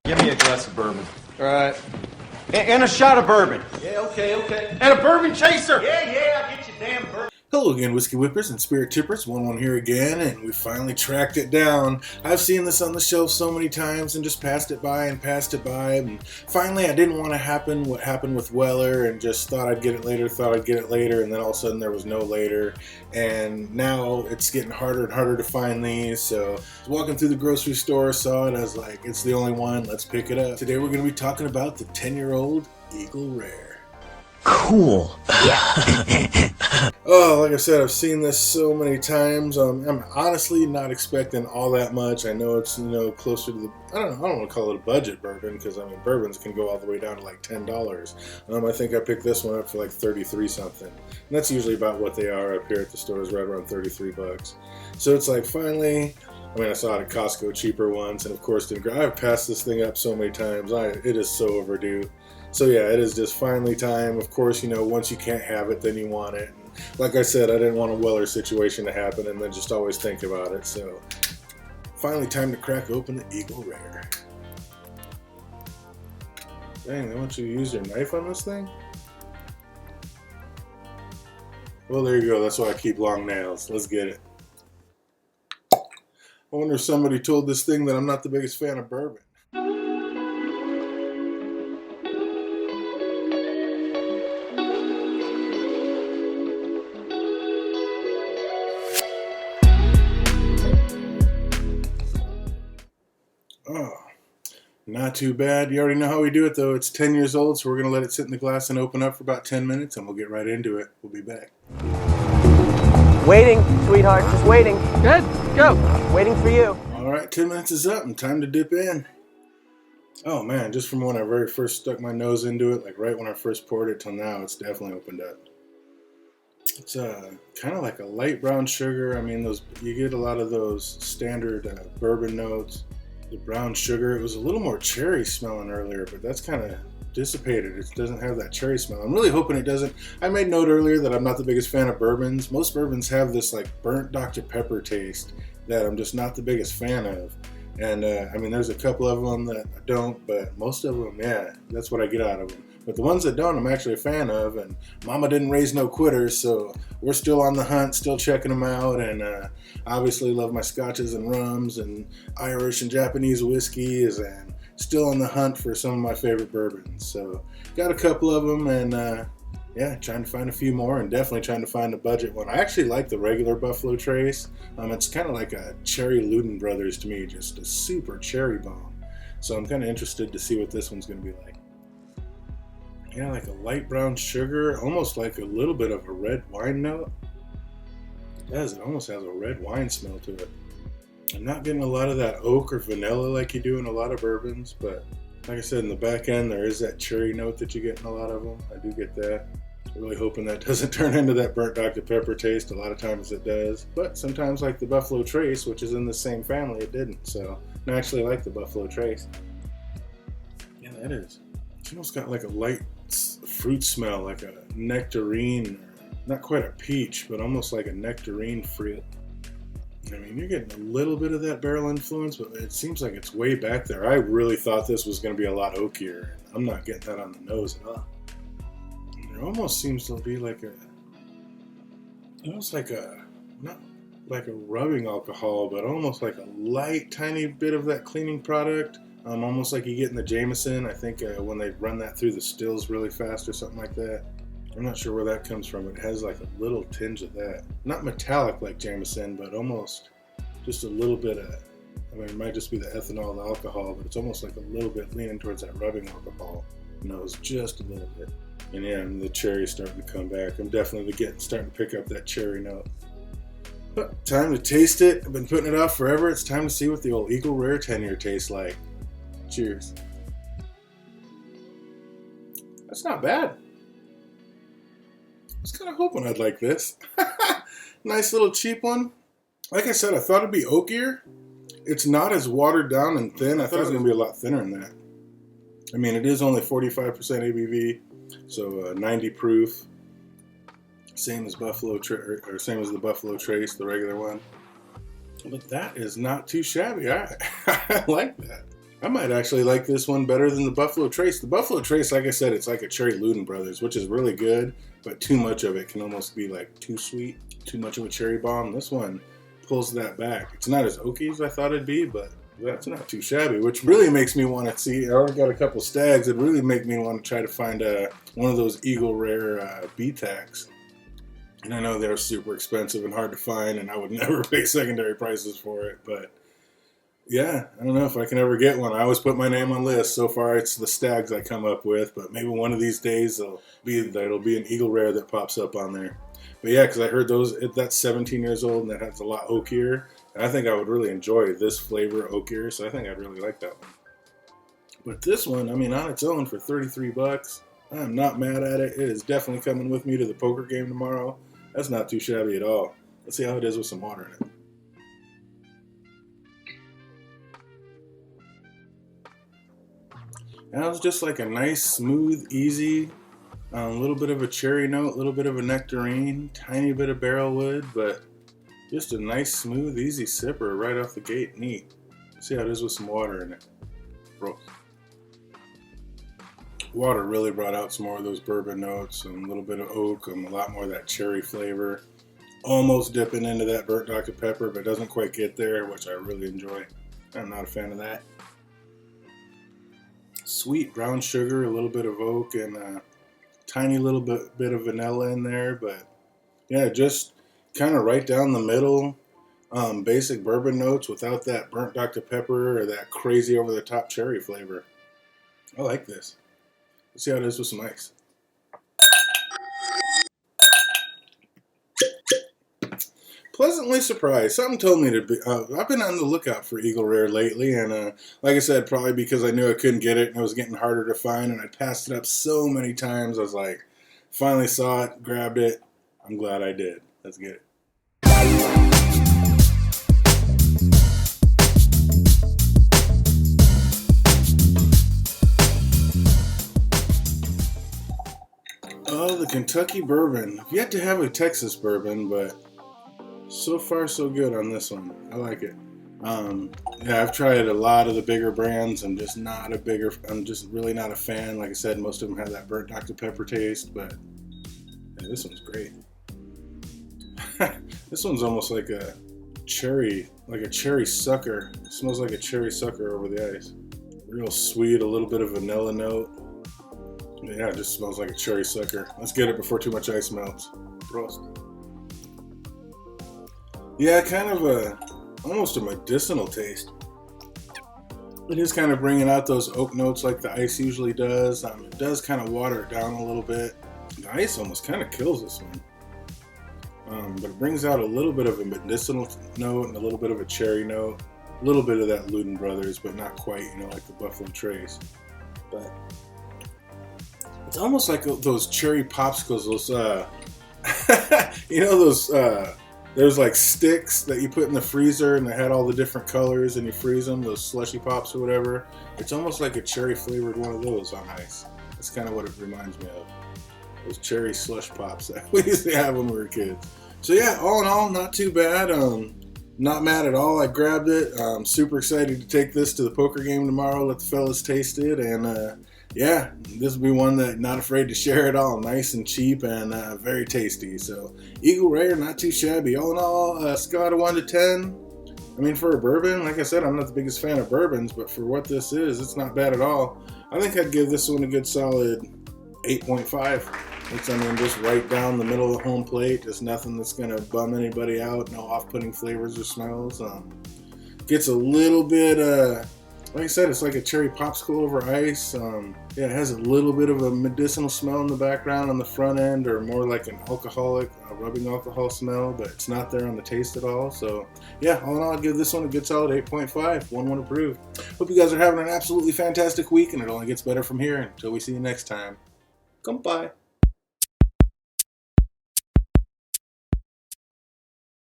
Give me a glass of bourbon. All right. And a shot of bourbon. Yeah, okay. And a bourbon chaser. Yeah, I'll get you damn bourbon. Hello again, Whiskey Whippers and Spirit Tippers. 1-1 here again, and we finally tracked it down. I've seen this on the shelf so many times and just passed it by. And finally, I didn't want to happen what happened with Weller and just thought I'd get it later, and then all of a sudden there was no later. And now it's getting harder and harder to find these. So I was walking through the grocery store, saw it, I was like, it's the only one, let's pick it up. Today we're going to be talking about the 10-year-old Eagle Rare. Cool. Oh, like I said, I've seen this so many times. I'm honestly not expecting all that much. I know it's, closer to the, I don't want to call it a budget bourbon, because, bourbons can go all the way down to like $10. I think I picked this one up for like 33 something. And that's usually about what they are up here at the stores, right around 33 bucks. So it's like, finally, I saw it at Costco cheaper once, and of course, I've passed this thing up so many times. It is so overdue. So yeah, it is just finally time. Of course, once you can't have it, then you want it. And like I said, I didn't want a Weller situation to happen and then just always think about it. So finally time to crack open the Eagle Rare. Dang, they want you to use your knife on this thing? Well, there you go. That's why I keep long nails. Let's get it. I wonder if somebody told this thing that I'm not the biggest fan of bourbon. Oh, not too bad. You already know how we do it, though. It's 10 years old, so we're going to let it sit in the glass and open up for about 10 minutes, and we'll get right into it. We'll be back. Waiting, sweetheart. Just waiting. Good. Go. Waiting for you. All right, 10 minutes is up and time to dip in. Oh, man, just from when I very first stuck my nose into it, like right when I first poured it till now, it's definitely opened up. It's kind of like a light brown sugar. You get a lot of those standard bourbon notes. The brown sugar, it was a little more cherry smelling earlier, but that's kind of dissipated. It doesn't have that cherry smell. I'm really hoping it doesn't. I made note earlier that I'm not the biggest fan of bourbons. Most bourbons have this like burnt Dr. Pepper taste that I'm just not the biggest fan of. And there's a couple of them that I don't, but most of them, yeah, that's what I get out of them. But the ones that don't, I'm actually a fan of, and Mama didn't raise no quitters, so we're still on the hunt, still checking them out, and obviously love my scotches and rums and Irish and Japanese whiskeys, and still on the hunt for some of my favorite bourbons. So got a couple of them, and trying to find a few more, and definitely trying to find a budget one. I actually like the regular Buffalo Trace. It's kind of like a Cherry Luden Brothers to me, just a super cherry bomb. So I'm kind of interested to see what this one's going to be like. Yeah, like a light brown sugar, almost like a little bit of a red wine note. It does, it almost has a red wine smell to it. I'm not getting a lot of that oak or vanilla like you do in a lot of bourbons, but like I said, in the back end, there is that cherry note that you get in a lot of them. I do get that. I'm really hoping that doesn't turn into that burnt Dr. Pepper taste. A lot of times it does, but sometimes, like the Buffalo Trace, which is in the same family, it didn't. So I actually like the Buffalo Trace. Yeah, that is. It's almost got like a light fruit smell, like a nectarine, not quite a peach, but almost like a nectarine fruit. You're getting a little bit of that barrel influence, but it seems like it's way back there. I really thought this was going to be a lot oakier. I'm not getting that on the nose at all. There almost seems to be like not like a rubbing alcohol, but almost like a light, tiny bit of that cleaning product. Almost like you get in the Jameson. I think when they run that through the stills really fast or something like that. I'm not sure where that comes from. It has like a little tinge of that. Not metallic like Jameson, but almost just a little bit of, it might just be the ethanol, the alcohol, but it's almost like a little bit leaning towards that rubbing alcohol nose, just a little bit. And yeah, the cherry's starting to come back. I'm definitely starting to pick up that cherry note. But time to taste it. I've been putting it off forever. It's time to see what the old Eagle Rare 10-year tastes like. Cheers. That's not bad. I was kind of hoping I'd like this. Nice little cheap one. Like I said, I thought it'd be oakier. It's not as watered down and thin. I thought it was going to be a lot thinner than that. It is only 45% ABV, so 90 proof. Same as same as the Buffalo Trace, the regular one. But that is not too shabby. I like that. I might actually like this one better than the Buffalo Trace. The Buffalo Trace, like I said, it's like a Cherry Luden Brothers, which is really good, but too much of it can almost be like too sweet, too much of a cherry bomb. This one pulls that back. It's not as oaky as I thought it'd be, but that's not too shabby, which really makes me want to see. I already got a couple stags. It really make me want to try to find one of those Eagle Rare B-Tacs. And I know they're super expensive and hard to find, and I would never pay secondary prices for it, but yeah, I don't know if I can ever get one. I always put my name on lists. So far, it's the stags I come up with, but maybe one of these days it'll be an Eagle Rare that pops up on there. But yeah, because I heard that's 17 years old and that has a lot oakier. And I think I would really enjoy this flavor oakier, so I think I'd really like that one. But this one, I mean, on its own for 33 bucks, I'm not mad at it. It is definitely coming with me to the poker game tomorrow. That's not too shabby at all. Let's see how it is with some water in it. And it was just like a nice, smooth, easy, a little bit of a cherry note, a little bit of a nectarine, tiny bit of barrel wood, but just a nice, smooth, easy sipper right off the gate. Neat. Let's see how it is with some water in it. Bro. Water really brought out some more of those bourbon notes and a little bit of oak and a lot more of that cherry flavor. Almost dipping into that burnt Dr. Pepper, but doesn't quite get there, which I really enjoy. I'm not a fan of that. Sweet brown sugar, a little bit of oak, and a tiny little bit of vanilla in there, but yeah, just kind of right down the middle, basic bourbon notes without that burnt Dr. Pepper or that crazy over-the-top cherry flavor. I like this. Let's see how it is with some ice. Pleasantly surprised. Something told me to be. I've been on the lookout for Eagle Rare lately, and like I said, probably because I knew I couldn't get it and it was getting harder to find, and I passed it up so many times. I was like, finally saw it, grabbed it. I'm glad I did. Let's get it. Oh, the Kentucky bourbon. I've yet to have a Texas bourbon, but so far so good on this one. I like it. Yeah, I've tried a lot of the bigger brands. I'm just really not a fan. Like I said, most of them have that burnt Dr. Pepper taste, but yeah, this one's great. This one's almost like a cherry sucker. It smells like a cherry sucker over the ice. Real sweet, a little bit of vanilla note. Yeah, it just smells like a cherry sucker. Let's get it before too much ice melts. Prost. Yeah, kind of almost a medicinal taste. It is kind of bringing out those oak notes like the ice usually does. It does kind of water it down a little bit. The ice almost kind of kills this one. But it brings out a little bit of a medicinal note and a little bit of a cherry note. A little bit of that Luden Brothers, but not quite, like the Buffalo Trace. But it's almost like those cherry popsicles, there's like sticks that you put in the freezer and they had all the different colors and you freeze them, those slushy pops or whatever. It's almost like a cherry flavored one of those on ice. That's kind of what it reminds me of. Those cherry slush pops that we used to have when we were kids. So yeah, all in all, not too bad. Not mad at all. I grabbed it. I'm super excited to take this to the poker game tomorrow, let the fellas taste it, and yeah, this will be one that not afraid to share at all. Nice and cheap and very tasty. So Eagle Rare, not too shabby. All in all, scale out of 1 to 10. I mean, for a bourbon, like I said, I'm not the biggest fan of bourbons, but for what this is, it's not bad at all. I think I'd give this one a good solid 8.5. It's, just right down the middle of the home plate. There's nothing that's going to bum anybody out. No off-putting flavors or smells. Gets a little bit, like I said, it's like a cherry popsicle over ice. Yeah, it has a little bit of a medicinal smell in the background on the front end, or more like an alcoholic, rubbing alcohol smell, but it's not there on the taste at all. So yeah, all in all, I'd give this one a good solid 8.5. 1-1 approved. Hope you guys are having an absolutely fantastic week, and it only gets better from here. Until we see you next time. Goodbye.